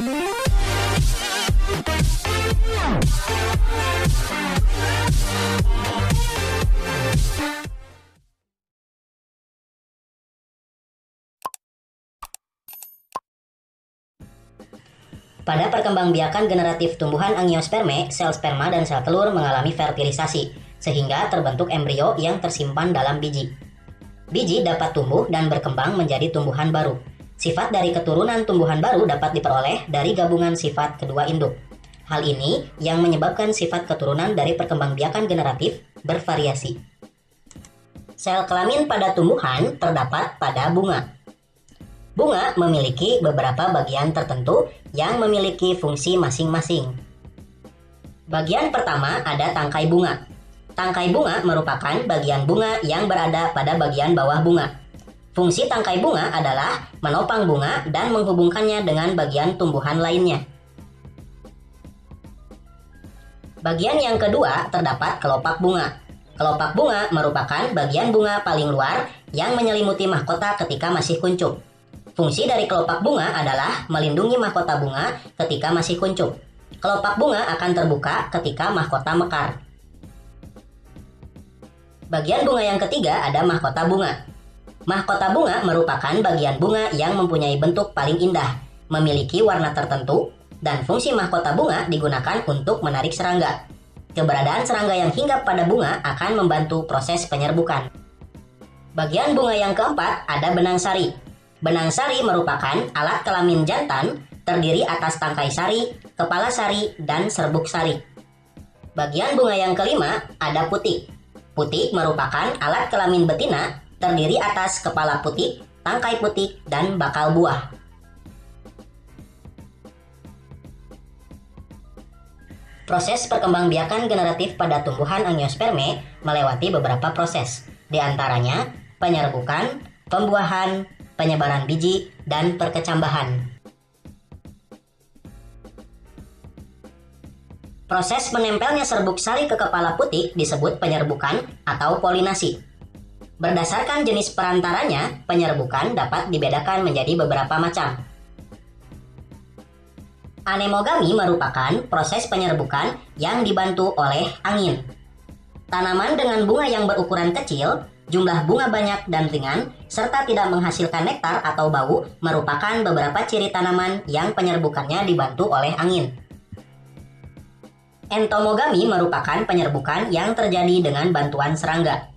Pada perkembangbiakan generatif tumbuhan angiospermae, sel sperma dan sel telur mengalami fertilisasi, sehingga terbentuk embrio yang tersimpan dalam biji. Biji dapat tumbuh dan berkembang menjadi tumbuhan baru. Sifat dari keturunan tumbuhan baru dapat diperoleh dari gabungan sifat kedua induk. Hal ini yang menyebabkan sifat keturunan dari perkembangbiakan generatif bervariasi. Sel kelamin pada tumbuhan terdapat pada bunga. Bunga memiliki beberapa bagian tertentu yang memiliki fungsi masing-masing. Bagian pertama ada tangkai bunga. Tangkai bunga merupakan bagian bunga yang berada pada bagian bawah bunga. Fungsi tangkai bunga adalah menopang bunga dan menghubungkannya dengan bagian tumbuhan lainnya. Bagian yang kedua terdapat kelopak bunga. Kelopak bunga merupakan bagian bunga paling luar yang menyelimuti mahkota ketika masih kuncup. Fungsi dari kelopak bunga adalah melindungi mahkota bunga ketika masih kuncup. Kelopak bunga akan terbuka ketika mahkota mekar. Bagian bunga yang ketiga ada mahkota bunga. Mahkota bunga merupakan bagian bunga yang mempunyai bentuk paling indah, memiliki warna tertentu, dan fungsi mahkota bunga digunakan untuk menarik serangga. Keberadaan serangga yang hinggap pada bunga akan membantu proses penyerbukan. Bagian bunga yang keempat ada benang sari. Benang sari merupakan alat kelamin jantan terdiri atas tangkai sari, kepala sari, dan serbuk sari. Bagian bunga yang kelima ada putik. Putik merupakan alat kelamin betina terdiri atas kepala putik, tangkai putik, dan bakal buah. Proses perkembangbiakan generatif pada tumbuhan angiospermae melewati beberapa proses, di antaranya penyerbukan, pembuahan, penyebaran biji, dan perkecambahan. Proses menempelnya serbuk sari ke kepala putik disebut penyerbukan atau polinasi. Berdasarkan jenis perantaranya, penyerbukan dapat dibedakan menjadi beberapa macam. Anemogami merupakan proses penyerbukan yang dibantu oleh angin. Tanaman dengan bunga yang berukuran kecil, jumlah bunga banyak dan ringan, serta tidak menghasilkan nektar atau bau merupakan beberapa ciri tanaman yang penyerbukannya dibantu oleh angin. Entomogami merupakan penyerbukan yang terjadi dengan bantuan serangga.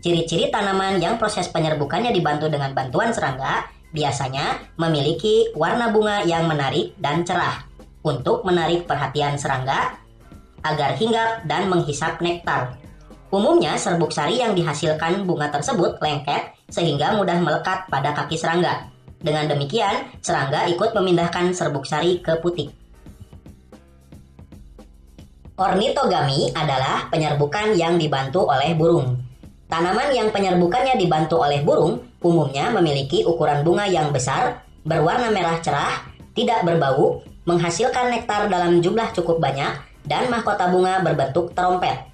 Ciri-ciri tanaman yang proses penyerbukannya dibantu dengan bantuan serangga biasanya memiliki warna bunga yang menarik dan cerah untuk menarik perhatian serangga agar hinggap dan menghisap nektar. Umumnya serbuk sari yang dihasilkan bunga tersebut lengket sehingga mudah melekat pada kaki serangga. Dengan demikian, serangga ikut memindahkan serbuk sari ke putik. Ornitogami adalah penyerbukan yang dibantu oleh burung. Tanaman yang penyerbukannya dibantu oleh burung umumnya memiliki ukuran bunga yang besar, berwarna merah cerah, tidak berbau, menghasilkan nektar dalam jumlah cukup banyak, dan mahkota bunga berbentuk terompet.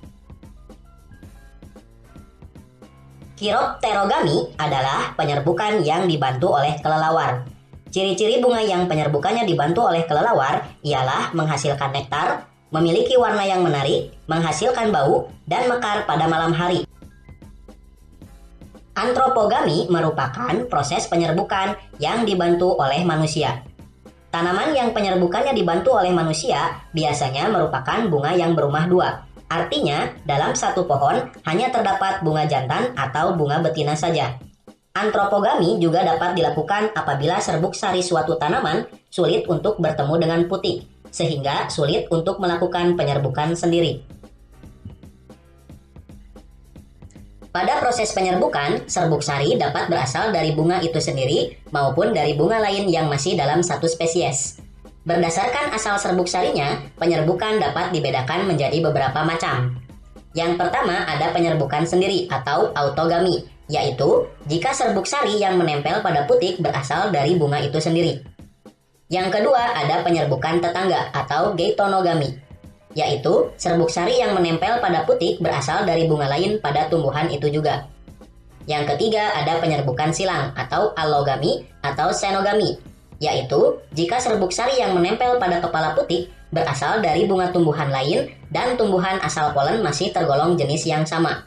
Chiropterogami adalah penyerbukan yang dibantu oleh kelelawar. Ciri-ciri bunga yang penyerbukannya dibantu oleh kelelawar ialah menghasilkan nektar, memiliki warna yang menarik, menghasilkan bau, dan mekar pada malam hari. Antropogami merupakan proses penyerbukan yang dibantu oleh manusia. Tanaman yang penyerbukannya dibantu oleh manusia biasanya merupakan bunga yang berumah dua. Artinya, dalam satu pohon hanya terdapat bunga jantan atau bunga betina saja. Antropogami juga dapat dilakukan apabila serbuk sari suatu tanaman sulit untuk bertemu dengan putik, sehingga sulit untuk melakukan penyerbukan sendiri. Pada proses penyerbukan, serbuk sari dapat berasal dari bunga itu sendiri maupun dari bunga lain yang masih dalam satu spesies. Berdasarkan asal serbuk sarinya, penyerbukan dapat dibedakan menjadi beberapa macam. Yang pertama ada penyerbukan sendiri atau autogami, yaitu jika serbuk sari yang menempel pada putik berasal dari bunga itu sendiri. Yang kedua ada penyerbukan tetangga atau geitonogami, yaitu serbuk sari yang menempel pada putik berasal dari bunga lain pada tumbuhan itu juga. Yang ketiga ada penyerbukan silang atau allogami atau xenogami, yaitu jika serbuk sari yang menempel pada kepala putik berasal dari bunga tumbuhan lain dan tumbuhan asal polen masih tergolong jenis yang sama.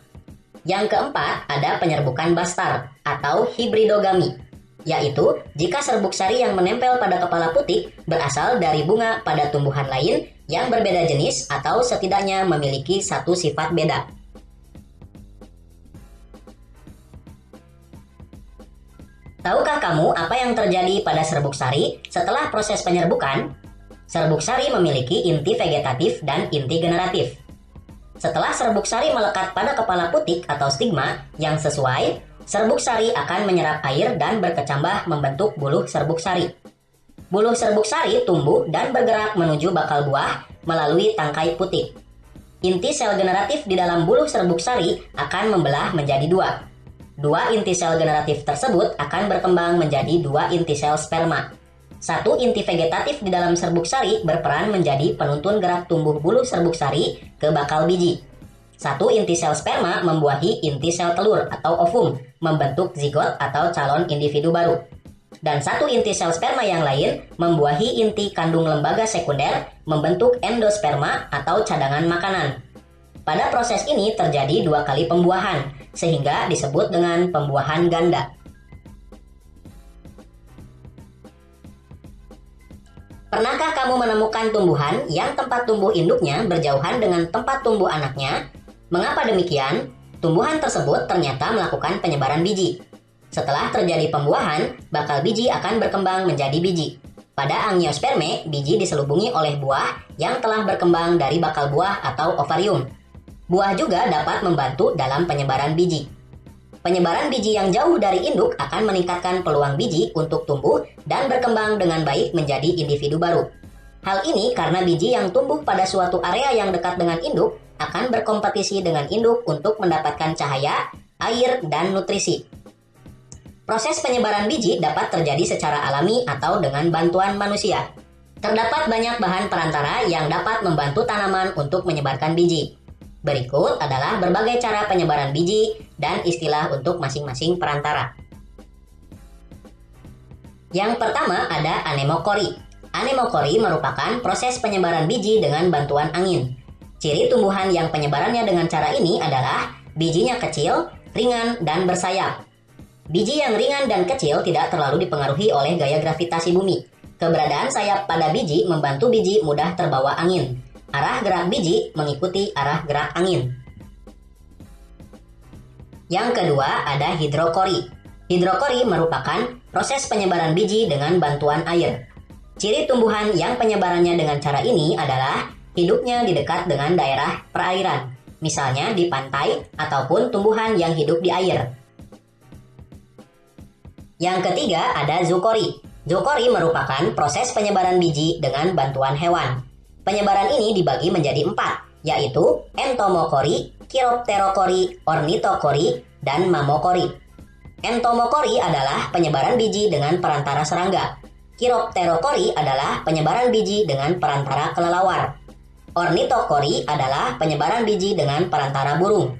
Yang keempat, ada penyerbukan bastar atau hibridogami, yaitu jika serbuk sari yang menempel pada kepala putik berasal dari bunga pada tumbuhan lain yang berbeda jenis atau setidaknya memiliki satu sifat beda. Tahukah kamu apa yang terjadi pada serbuk sari setelah proses penyerbukan? Serbuk sari memiliki inti vegetatif dan inti generatif. Setelah serbuk sari melekat pada kepala putik atau stigma yang sesuai, serbuk sari akan menyerap air dan berkecambah membentuk buluh serbuk sari. Buluh serbuk sari tumbuh dan bergerak menuju bakal buah melalui tangkai putik. Inti sel generatif di dalam buluh serbuk sari akan membelah menjadi dua. Dua inti sel generatif tersebut akan berkembang menjadi dua inti sel sperma. Satu inti vegetatif di dalam serbuk sari berperan menjadi penuntun gerak tumbuh buluh serbuk sari ke bakal biji. Satu inti sel sperma membuahi inti sel telur atau ovum, membentuk zigot atau calon individu baru. Dan satu inti sel sperma yang lain membuahi inti kandung lembaga sekunder, membentuk endosperma atau cadangan makanan. Pada proses ini terjadi dua kali pembuahan, sehingga disebut dengan pembuahan ganda. Pernahkah kamu menemukan tumbuhan yang tempat tumbuh induknya berjauhan dengan tempat tumbuh anaknya? Mengapa demikian? Tumbuhan tersebut ternyata melakukan penyebaran biji. Setelah terjadi pembuahan, bakal biji akan berkembang menjadi biji. Pada angiosperme, biji diselubungi oleh buah yang telah berkembang dari bakal buah atau ovarium. Buah juga dapat membantu dalam penyebaran biji. Penyebaran biji yang jauh dari induk akan meningkatkan peluang biji untuk tumbuh dan berkembang dengan baik menjadi individu baru. Hal ini karena biji yang tumbuh pada suatu area yang dekat dengan induk akan berkompetisi dengan induk untuk mendapatkan cahaya, air, dan nutrisi. Proses penyebaran biji dapat terjadi secara alami atau dengan bantuan manusia. Terdapat banyak bahan perantara yang dapat membantu tanaman untuk menyebarkan biji. Berikut adalah berbagai cara penyebaran biji dan istilah untuk masing-masing perantara. Yang pertama ada anemokori. Anemokori merupakan proses penyebaran biji dengan bantuan angin. Ciri tumbuhan yang penyebarannya dengan cara ini adalah bijinya kecil, ringan, dan bersayap. Biji yang ringan dan kecil tidak terlalu dipengaruhi oleh gaya gravitasi bumi. Keberadaan sayap pada biji membantu biji mudah terbawa angin. Arah gerak biji mengikuti arah gerak angin. Yang kedua ada hidrokori. Hidrokori merupakan proses penyebaran biji dengan bantuan air. Ciri tumbuhan yang penyebarannya dengan cara ini adalah hidupnya di dekat dengan daerah perairan, misalnya di pantai ataupun tumbuhan yang hidup di air. Yang ketiga ada zookori. Zookori merupakan proses penyebaran biji dengan bantuan hewan. Penyebaran ini dibagi menjadi 4, yaitu entomokori, chiropterokori, ornitokori, dan mamokori. Entomokori adalah penyebaran biji dengan perantara serangga. Chiropterokori adalah penyebaran biji dengan perantara kelelawar. Ornitokori adalah penyebaran biji dengan perantara burung.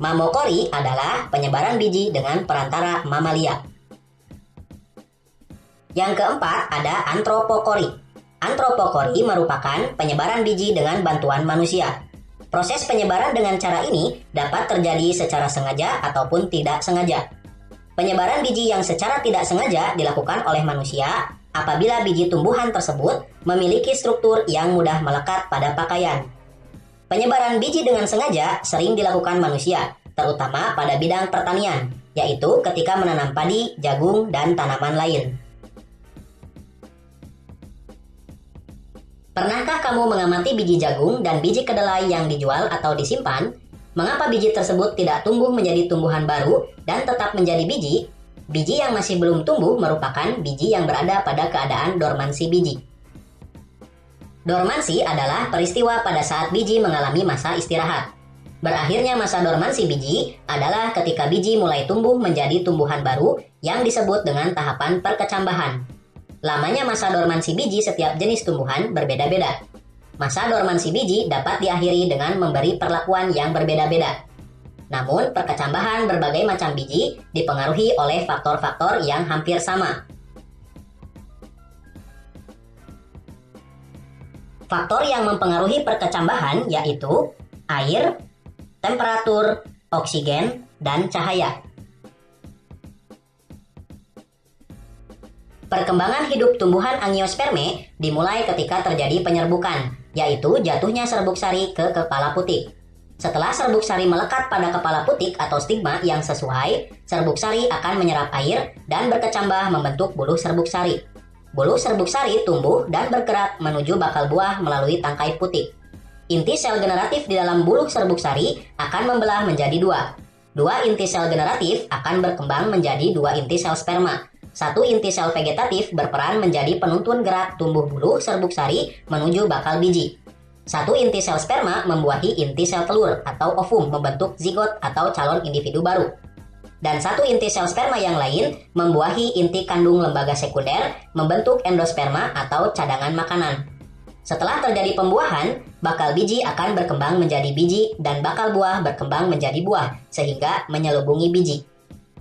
Mamokori adalah penyebaran biji dengan perantara mamalia. Yang keempat ada antropokori. Antropokori merupakan penyebaran biji dengan bantuan manusia. Proses penyebaran dengan cara ini dapat terjadi secara sengaja ataupun tidak sengaja. Penyebaran biji yang secara tidak sengaja dilakukan oleh manusia apabila biji tumbuhan tersebut memiliki struktur yang mudah melekat pada pakaian. Penyebaran biji dengan sengaja sering dilakukan manusia, terutama pada bidang pertanian, yaitu ketika menanam padi, jagung, dan tanaman lain. Pernahkah kamu mengamati biji jagung dan biji kedelai yang dijual atau disimpan? Mengapa biji tersebut tidak tumbuh menjadi tumbuhan baru dan tetap menjadi biji? Biji yang masih belum tumbuh merupakan biji yang berada pada keadaan dormansi biji. Dormansi adalah peristiwa pada saat biji mengalami masa istirahat. Berakhirnya masa dormansi biji adalah ketika biji mulai tumbuh menjadi tumbuhan baru yang disebut dengan tahapan perkecambahan. Lamanya masa dormansi biji setiap jenis tumbuhan berbeda-beda. Masa dormansi biji dapat diakhiri dengan memberi perlakuan yang berbeda-beda. Namun, perkecambahan berbagai macam biji dipengaruhi oleh faktor-faktor yang hampir sama. Faktor yang mempengaruhi perkecambahan yaitu air, temperatur, oksigen, dan cahaya. Perkembangan hidup tumbuhan angiospermae dimulai ketika terjadi penyerbukan, yaitu jatuhnya serbuk sari ke kepala putik. Setelah serbuk sari melekat pada kepala putik atau stigma yang sesuai, serbuk sari akan menyerap air dan berkecambah membentuk buluh serbuk sari. Buluh serbuk sari tumbuh dan bergerak menuju bakal buah melalui tangkai putik. Inti sel generatif di dalam buluh serbuk sari akan membelah menjadi dua. Dua inti sel generatif akan berkembang menjadi dua inti sel sperma. Satu inti sel vegetatif berperan menjadi penuntun gerak tumbuh buluh serbuk sari menuju bakal biji. Satu inti sel sperma membuahi inti sel telur atau ovum membentuk zigot atau calon individu baru. Dan satu inti sel sperma yang lain membuahi inti kandung lembaga sekunder membentuk endosperma atau cadangan makanan. Setelah terjadi pembuahan, bakal biji akan berkembang menjadi biji dan bakal buah berkembang menjadi buah sehingga menyelubungi biji.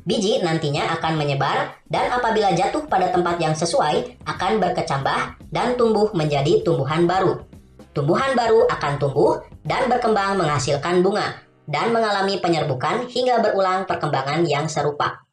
Biji nantinya akan menyebar dan apabila jatuh pada tempat yang sesuai akan berkecambah dan tumbuh menjadi tumbuhan baru. Tumbuhan baru akan tumbuh dan berkembang menghasilkan bunga dan mengalami penyerbukan hingga berulang perkembangan yang serupa.